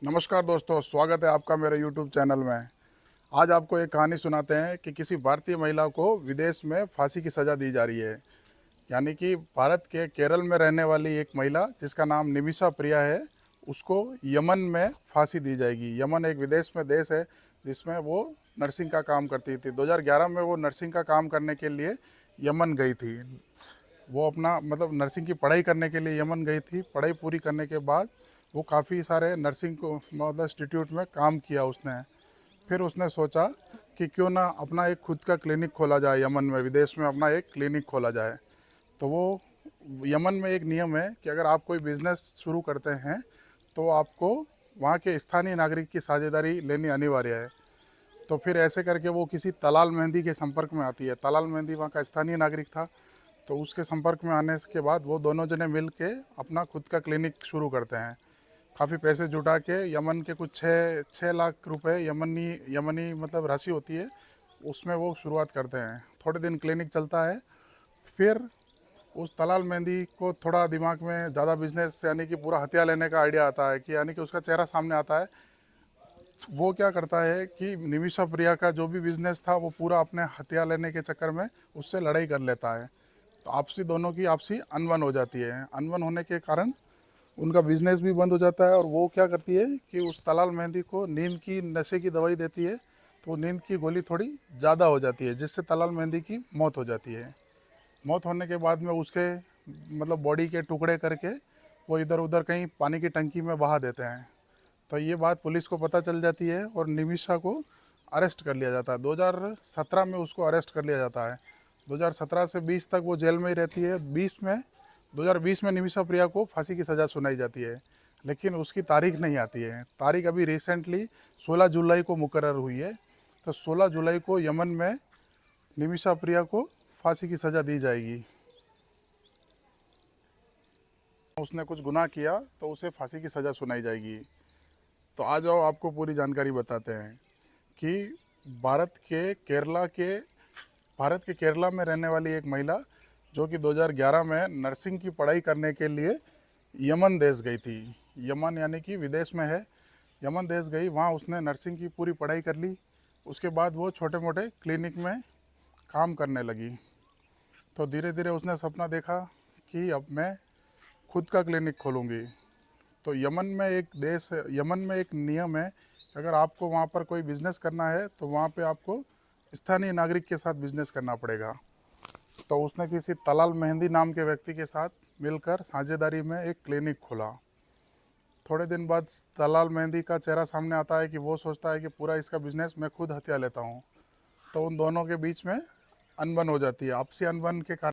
नमस्कार दोस्तों, स्वागत है आपका मेरे YouTube चैनल में। आज आपको एक कहानी सुनाते हैं कि किसी भारतीय महिला को विदेश में फांसी की सज़ा दी जा रही है। यानी कि भारत के केरल में रहने वाली एक महिला जिसका नाम निमिषा प्रिया है, उसको यमन में फांसी दी जाएगी। यमन एक विदेश में देश है जिसमें वो नर्सिंग का काम करती थी। 2011 में वो नर्सिंग का काम करने के लिए यमन गई थी। वो अपना मतलब नर्सिंग की पढ़ाई करने के लिए यमन गई थी। पढ़ाई पूरी करने के बाद वो काफ़ी सारे नर्सिंग को मतलब इंस्टीट्यूट में काम किया उसने। फिर उसने सोचा कि क्यों ना अपना एक खुद का क्लिनिक खोला जाए, यमन में विदेश में अपना एक क्लिनिक खोला जाए। तो वो यमन में एक नियम है कि अगर आप कोई बिज़नेस शुरू करते हैं तो आपको वहाँ के स्थानीय नागरिक की साझेदारी लेनी अनिवार्य है। तो फिर ऐसे करके वो किसी तलाल मेहंदी के संपर्क में आती है। तलाल मेहंदी वहाँ का स्थानीय नागरिक था। तो उसके संपर्क में आने के बाद वो दोनों जने मिल के अपना खुद का क्लिनिक शुरू करते हैं। काफ़ी पैसे जुटा के यमन के कुछ 6 लाख रुपए यमनी यमनी मतलब राशि होती है, उसमें वो शुरुआत करते हैं। थोड़े दिन क्लिनिक चलता है। फिर उस तलाल मेहंदी को थोड़ा दिमाग में ज़्यादा बिजनेस यानी कि पूरा हथिया लेने का आइडिया आता है कि यानी कि उसका चेहरा सामने आता है। वो क्या करता है कि निमिषा प्रिया का जो भी बिजनेस था वो पूरा अपने हथिया लेने के चक्कर में उससे लड़ाई कर लेता है। तो आपसी दोनों की आपसी अनबन हो जाती है। अनबन होने के कारण उनका बिजनेस भी बंद हो जाता है। और वो क्या करती है कि उस तलाल मेहंदी को नींद की नशे की दवाई देती है। तो नींद की गोली थोड़ी ज़्यादा हो जाती है जिससे तलाल मेहंदी की मौत हो जाती है। मौत होने के बाद में उसके मतलब बॉडी के टुकड़े करके वो इधर उधर कहीं पानी की टंकी में बहा देते हैं। तो ये बात पुलिस को पता चल जाती है और निमिषा को अरेस्ट कर लिया जाता है। 2017 में उसको अरेस्ट कर लिया जाता है। 2017 से 20 तक वो जेल में ही रहती है। 2020 में निमिषा प्रिया को फांसी की सज़ा सुनाई जाती है, लेकिन उसकी तारीख नहीं आती है। तारीख अभी रिसेंटली 16 जुलाई को मुकर्रर हुई है। तो 16 जुलाई को यमन में निमिषा प्रिया को फांसी की सज़ा दी जाएगी। उसने कुछ गुनाह किया तो उसे फांसी की सज़ा सुनाई जाएगी। तो आ जाओ, आपको पूरी जानकारी बताते हैं कि भारत के केरला के भारत के केरला में रहने वाली एक महिला जो कि 2011 में नर्सिंग की पढ़ाई करने के लिए यमन देश गई थी। यमन यानी कि विदेश में है। यमन देश गई, वहाँ उसने नर्सिंग की पूरी पढ़ाई कर ली। उसके बाद वो छोटे मोटे क्लिनिक में काम करने लगी। तो धीरे धीरे उसने सपना देखा कि अब मैं खुद का क्लिनिक खोलूँगी। तो यमन में एक नियम है, अगर आपको वहाँ पर कोई बिज़नेस करना है तो वहाँ पे आपको स्थानीय नागरिक के साथ बिज़नेस करना पड़ेगा। तो उसने किसी तलाल मेहंदी नाम के व्यक्ति के साथ मिलकर साझेदारी में एक क्लिनिक खोला। थोड़े दिन बाद तलाल मेहंदी का चेहरा सामने आता है कि वो सोचता है कि पूरा इसका बिज़नेस मैं खुद हथिया लेता हूँ। तो उन दोनों के बीच में अनबन हो जाती है। आपसी अनबन के कारण